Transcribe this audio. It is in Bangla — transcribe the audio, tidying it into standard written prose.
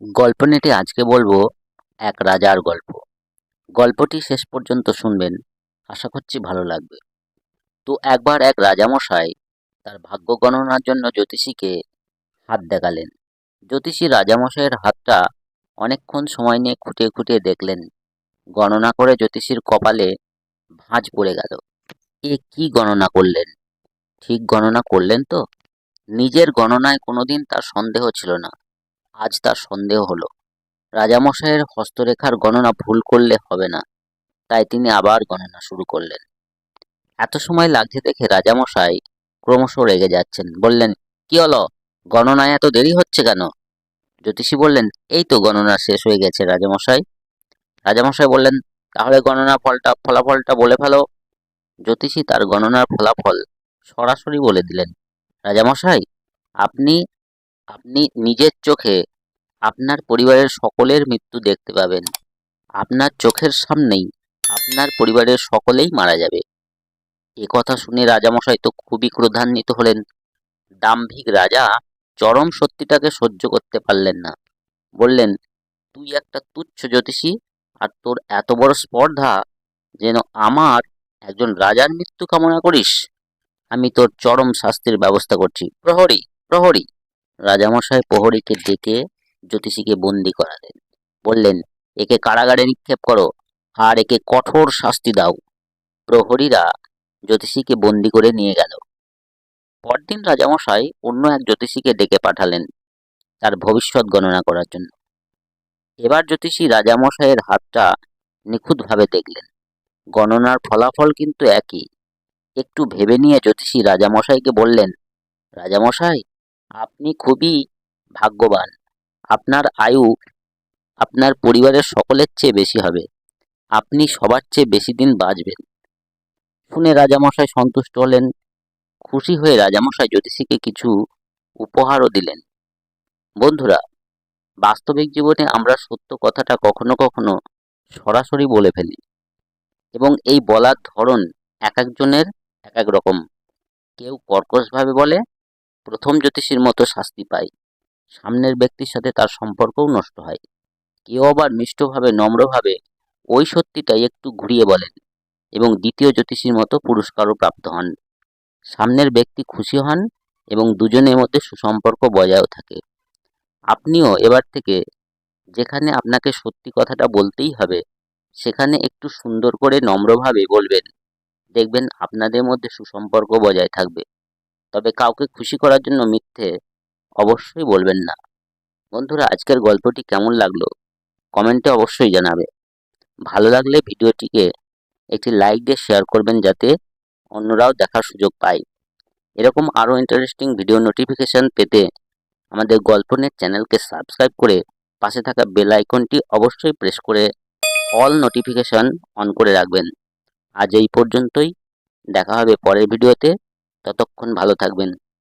গল্প নেটে আজকে বলবো এক রাজার গল্প। গল্পটি শেষ পর্যন্ত শুনবেন, আশা করছি ভালো লাগবে। তো একবার এক রাজামশাই তার ভাগ্য গণনার জন্য জ্যোতিষীকে হাত দেখালেন। জ্যোতিষী রাজামশাইয়ের হাতটা অনেকক্ষণ সময় নিয়ে খুঁটিয়ে খুঁটিয়ে দেখলেন। গণনা করে জ্যোতিষীর কপালে ভাঁজ পড়ে গেল। এ কি গণনা করলেন? ঠিক গণনা করলেন তো? নিজের গণনায় কোনোদিন তার সন্দেহ ছিল না, আজ তার সন্দেহ হলো। রাজামশাইয়ের হস্তরেখার গণনা ভুল করলে হবে না, তাই তিনি আবার গণনা শুরু করলেন। এত সময় লাগছে দেখে রাজামশাই ক্রমশ রেগে যাচ্ছেন। বললেন, কি হলো? গণনায় এত দেরি হচ্ছে কেন? জ্যোতিষী বললেন, এই তো গণনা শেষ হয়ে গেছে রাজামশাই। রাজামশাই বললেন, তাহলে গণনা ফলাফলটা বলে ফেলো। জ্যোতিষী তার গণনার ফলাফল সরাসরি বলে দিলেন। রাজামশাই, আপনি আপনি নিজের চোখে আপনার পরিবারের সকলের মৃত্যু দেখতে পাবেন। আপনার চোখের সামনেই আপনার পরিবারের সকলেই মারা যাবে। এ কথা শুনে রাজামশাই তো খুবই ক্রোধান্বিত হলেন। দাম্ভিক রাজা চরম সত্যিটাকে সহ্য করতে পারলেন না। বললেন, তুই একটা তুচ্ছ জ্যোতিষী, আর তোর এত বড় স্পর্ধা যেন আমার একজন রাজার মৃত্যু কামনা করিস। আমি তোর চরম শাস্তির ব্যবস্থা করছি। প্রহরী, প্রহরী! রাজামশাই প্রহরীকে ডেকে জ্যোতিষীকে বন্দি করালেন। বললেন, একে কারাগারে নিক্ষেপ করো, আর একে কঠোর শাস্তি দাও। প্রহরীরা জ্যোতিষীকে বন্দি করে নিয়ে গেল। পরদিন রাজামশাই অন্য এক জ্যোতিষীকে ডেকে পাঠালেন তার ভবিষ্যৎ গণনা করার জন্য। এবার জ্যোতিষী রাজামশাইয়ের হাতটা নিখুঁতভাবে দেখলেন। গণনার ফলাফল কিন্তু একই। একটু ভেবে নিয়ে জ্যোতিষী রাজামশাইকে বললেন, রাজামশাই, আপনি খুবই ভাগ্যবান। আপনার আয়ু আপনার পরিবারের সকলের চেয়ে বেশি হবে। আপনি সবার চেয়ে বেশি দিন বাঁচবেন। শুনে রাজামশাই সন্তুষ্ট হলেন। খুশি হয়ে রাজামশাই জ্যোতিষীকে কিছু উপহারও দিলেন। বন্ধুরা, বাস্তবিক জীবনে আমরা সত্য কথাটা কখনো কখনো সরাসরি বলে ফেলি, এবং এই বলার ধরন এক একজনের এক এক রকম। কেউ কর্কশভাবে বলে, প্রথম জ্যোতিষীর মতো শাস্তি পায়, সামনের ব্যক্তির সাথে তার সম্পর্কও নষ্ট হয়। কেউ আবার মিষ্টভাবে নম্রভাবে ওই সত্যিটাই একটু ঘুরিয়ে বলেন এবং দ্বিতীয় জ্যোতিষীর মতো পুরস্কারও প্রাপ্ত হন। সামনের ব্যক্তি খুশি হন এবং দুজনের মধ্যে সুসম্পর্ক বজায়ও থাকে। আপনিও এবার থেকে যেখানে আপনাকে সত্যি কথাটা বলতেই হবে, সেখানে একটু সুন্দর করে নম্রভাবে বলবেন। দেখবেন আপনাদের মধ্যে সুসম্পর্ক বজায় থাকবে। তবে কাউকে খুশি করার জন্য মিথ্যে অবশ্যই বলবেন না। বন্ধুরা, আজকের গল্পটি কেমন লাগলো কমেন্টে অবশ্যই জানাবে। ভালো লাগলে ভিডিওটিকে একটি লাইক দিয়ে শেয়ার করবেন, যাতে অন্যরাও দেখার সুযোগ পায়। এরকম আরও ইন্টারেস্টিং ভিডিও নোটিফিকেশান পেতে আমাদের গল্পনেট চ্যানেলকে সাবস্ক্রাইব করে পাশে থাকা বেল আইকনটি অবশ্যই প্রেস করে অল নোটিফিকেশান অন করে রাখবেন। আজ এই পর্যন্তই। দেখা হবে পরের ভিডিওতে। ততক্ষণ ভালো থাকবেন।